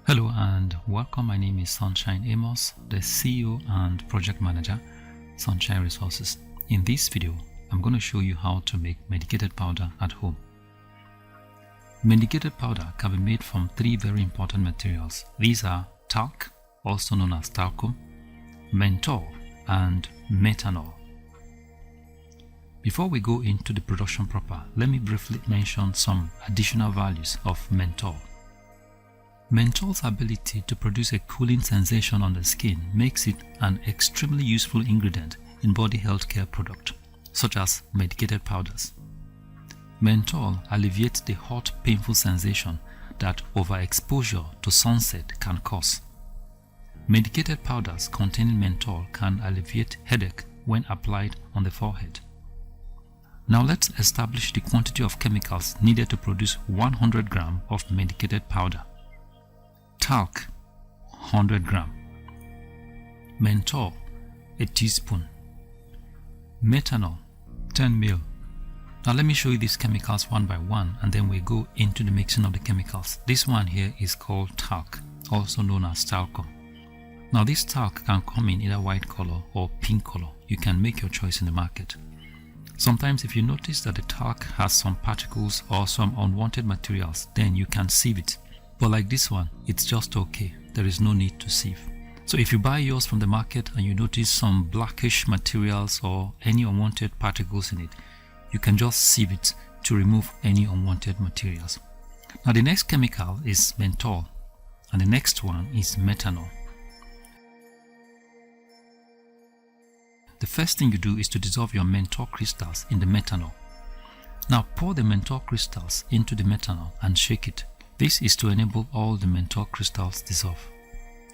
Hello and welcome. My name is Sunshine Amos, the CEO and Project Manager, Sunshine Resources. In this video, I'm going to show you how to make medicated powder at home. Medicated powder can be made from three very important materials. These are talc, also known as talcum, menthol, and methanol. Before we go into the production proper, let me briefly mention some additional values of menthol. Menthol's ability to produce a cooling sensation on the skin makes it an extremely useful ingredient in body health care products, such as medicated powders. Menthol alleviates the hot, painful sensation that overexposure to sunset can cause. Medicated powders containing menthol can alleviate headache when applied on the forehead. Now let's establish the quantity of chemicals needed to produce 100 grams of medicated powder. Talc 100 gram, menthol a teaspoon, methanol 10 ml. Now let me show you these chemicals one by one and then we go into the mixing of the chemicals. This one here is called talc, also known as talcum. Now this talc can come in either white color or pink color. You can make your choice in the market. Sometimes if you notice that the talc has some particles or some unwanted materials, then you can sieve it. But like this one, it's just okay. There is no need to sieve. So if you buy yours from the market and you notice some blackish materials or any unwanted particles in it, you can just sieve it to remove any unwanted materials. Now the next chemical is menthol and the next one is methanol. The first thing you do is to dissolve your menthol crystals in the methanol. Now pour the menthol crystals into the methanol and shake it. This is to enable all the menthol crystals dissolve.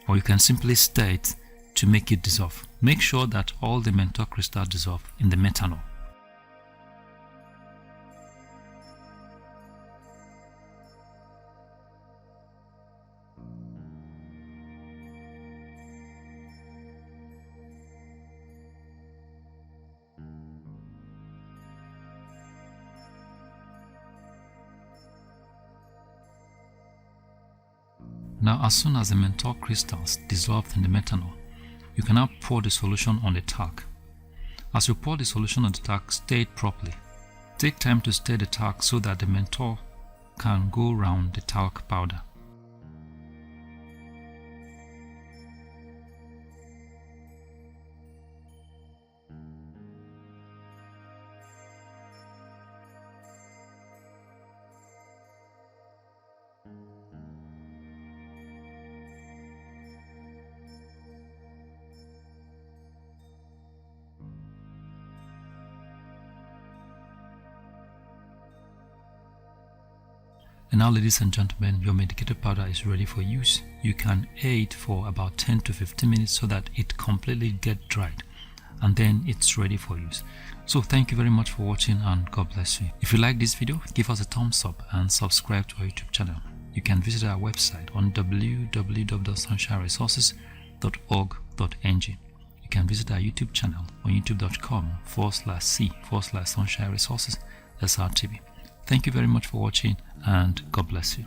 Or you can simply stir it to make it dissolve. Make sure that all the menthol crystals dissolve in the methanol. Now as soon as the menthol crystals dissolved in the methanol, you can now pour the solution on the talc. As you pour the solution on the talc, stir it properly. Take time to stir the talc so that the menthol can go around the talc powder. And now ladies and gentlemen, your medicated powder is ready for use. You can air it for about 10 to 15 minutes so that it completely gets dried and then it's ready for use. So thank you very much for watching and God bless you. If you like this video, give us a thumbs up and subscribe to our YouTube channel. You can visit our website on www.sunshineresources.org.ng. You can visit our YouTube channel on youtube.com/c/Sunshine Resources SRTV. Thank you very much for watching and God bless you.